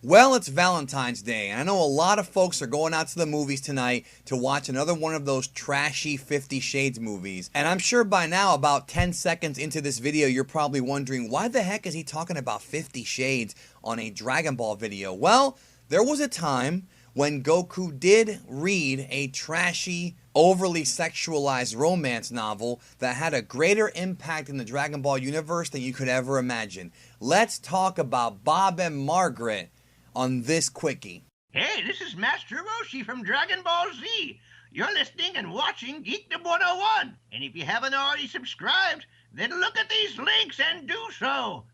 Well, it's Valentine's Day, and I know a lot of folks are going out to the movies tonight to watch another one of those trashy 50 Shades movies. And I'm sure by now, about 10 seconds into this video, you're probably wondering, why the heck is he talking about 50 Shades on a Dragon Ball video? Well, there was a time when Goku did read a trashy, overly sexualized romance novel that had a greater impact in the Dragon Ball universe than you could ever imagine. Let's talk about Bob and Margaret on this quickie. Hey, this is Master Roshi from Dragon Ball Z. You're listening and watching Geekdom 101. And if you haven't already subscribed, then look at these links and do so.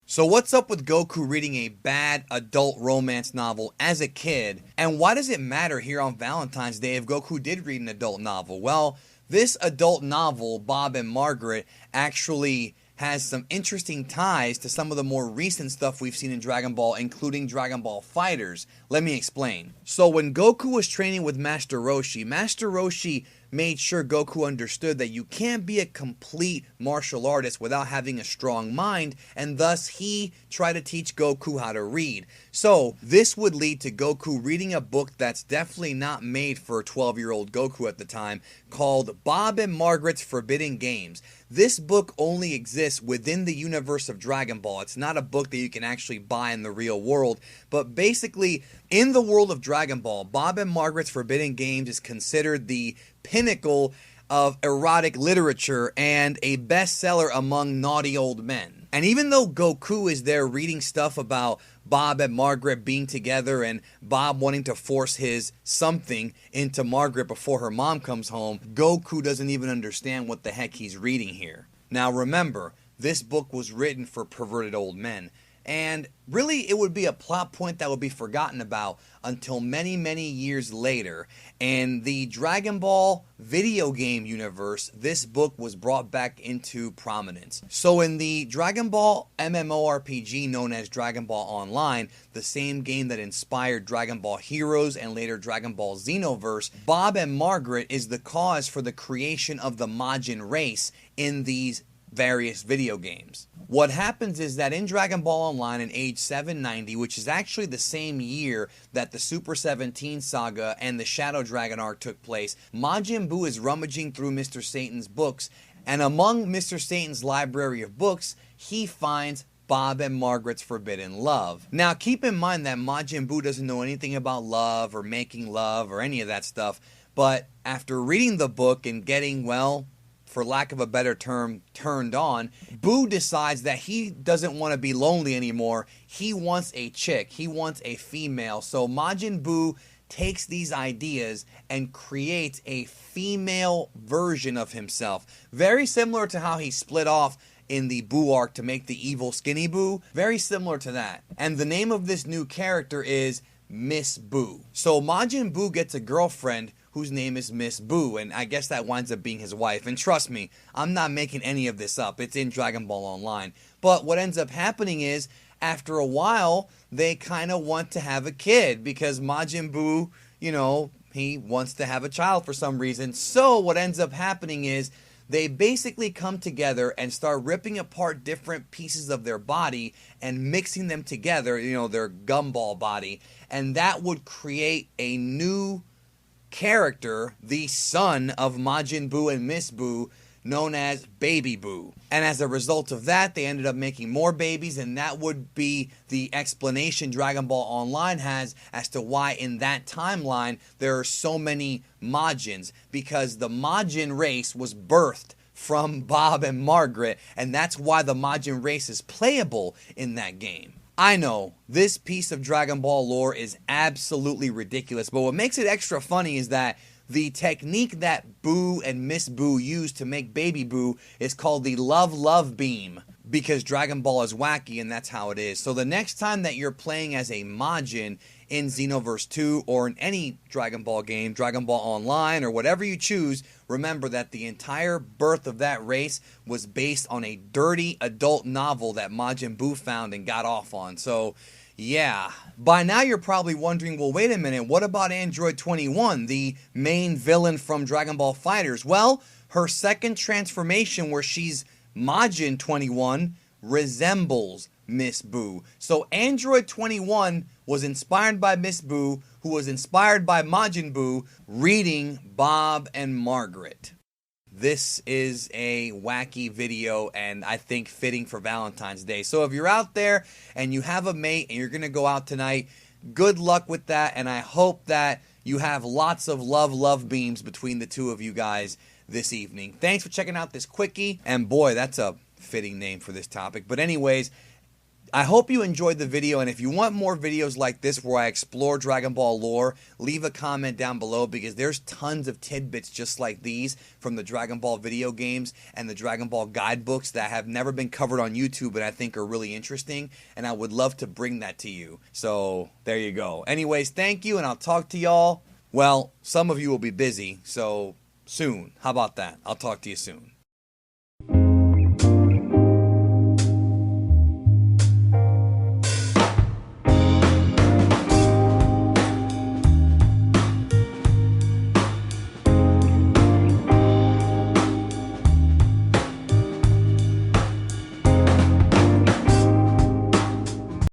So what's up with Goku reading a bad adult romance novel as a kid? And why does it matter here on Valentine's Day if Goku did read an adult novel? Well, this adult novel, Bob and Margaret, actually has some interesting ties to some of the more recent stuff we've seen in Dragon Ball, including Dragon Ball FighterZ. Let me explain. So when Goku was training with Master Roshi made sure Goku understood that you can't be a complete martial artist without having a strong mind, and thus he tried to teach Goku how to read. So this would lead to Goku reading a book that's definitely not made for a 12-year-old Goku at the time, called Bob and Margaret's Forbidden Games. This book only exists within the universe of Dragon Ball. It's not a book that you can actually buy in the real world, but basically, in the world of Dragon Ball, Bob and Margaret's Forbidden Games is considered the pinnacle of erotic literature and a bestseller among naughty old men. And even though Goku is there reading stuff about Bob and Margaret being together and Bob wanting to force his something into Margaret before her mom comes home, Goku doesn't even understand what the heck he's reading here. Now remember, this book was written for perverted old men. And really, it would be a plot point that would be forgotten about until many, many years later. In the Dragon Ball video game universe, this book was brought back into prominence. So in the Dragon Ball MMORPG known as Dragon Ball Online, the same game that inspired Dragon Ball Heroes and later Dragon Ball Xenoverse, Bob and Margaret is the cause for the creation of the Majin Race in these various video games. What happens is that in Dragon Ball Online in age 790, which is actually the same year that the Super 17 saga and the Shadow Dragon arc took place, Majin Buu is rummaging through Mr. Satan's books, and among Mr. Satan's library of books, he finds Bob and Margaret's Forbidden Love. Now keep in mind that Majin Buu doesn't know anything about love or making love or any of that stuff, but after reading the book and getting, well, for lack of a better term, turned on, Buu decides that he doesn't want to be lonely anymore. He wants a chick. He wants a female. So Majin Buu takes these ideas and creates a female version of himself. Very similar to how he split off in the Buu arc to make the evil Skinny Buu. Very similar to that. And the name of this new character is Miss Buu. So Majin Buu gets a girlfriend whose name is Miss Buu, and I guess that winds up being his wife. And trust me, I'm not making any of this up. It's in Dragon Ball Online. But what ends up happening is, after a while, they kind of want to have a kid because Majin Buu, you know, he wants to have a child for some reason. So what ends up happening is they basically come together and start ripping apart different pieces of their body and mixing them together, you know, their gumball body. And that would create a new character, the son of Majin Buu and Miss Buu, known as Baby Buu. And as a result of that, they ended up making more babies, and that would be the explanation Dragon Ball Online has as to why in that timeline there are so many Majins, because the Majin race was birthed from Bob and Margaret, and that's why the Majin race is playable in that game. I know, this piece of Dragon Ball lore is absolutely ridiculous, but what makes it extra funny is that the technique that Buu and Miss Buu use to make Baby Buu is called the Love Beam, because Dragon Ball is wacky and that's how it is. So the next time that you're playing as a Majin in Xenoverse 2 or in any Dragon Ball game, Dragon Ball Online or whatever you choose, remember that the entire birth of that race was based on a dirty adult novel that Majin Buu found and got off on. So yeah, by now you're probably wondering, well, wait a minute, what about Android 21, the main villain from Dragon Ball FighterZ? Well, her second transformation where she's Majin 21 resembles Miss Buu. So Android 21 was inspired by Miss Buu, who was inspired by Majin Buu, reading Bob and Margaret. This is a wacky video and I think fitting for Valentine's Day. So if you're out there and you have a mate and you're going to go out tonight, good luck with that, and I hope that you have lots of love beams between the two of you guys this evening. Thanks for checking out this quickie, and boy, that's a fitting name for this topic. But anyways, I hope you enjoyed the video, and if you want more videos like this where I explore Dragon Ball lore, leave a comment down below, because there's tons of tidbits just like these from the Dragon Ball video games and the Dragon Ball guidebooks that have never been covered on YouTube but I think are really interesting, and I would love to bring that to you. So there you go. Anyways, thank you, and I'll talk to y'all. Well, some of you will be busy, so soon. How about that? I'll talk to you soon.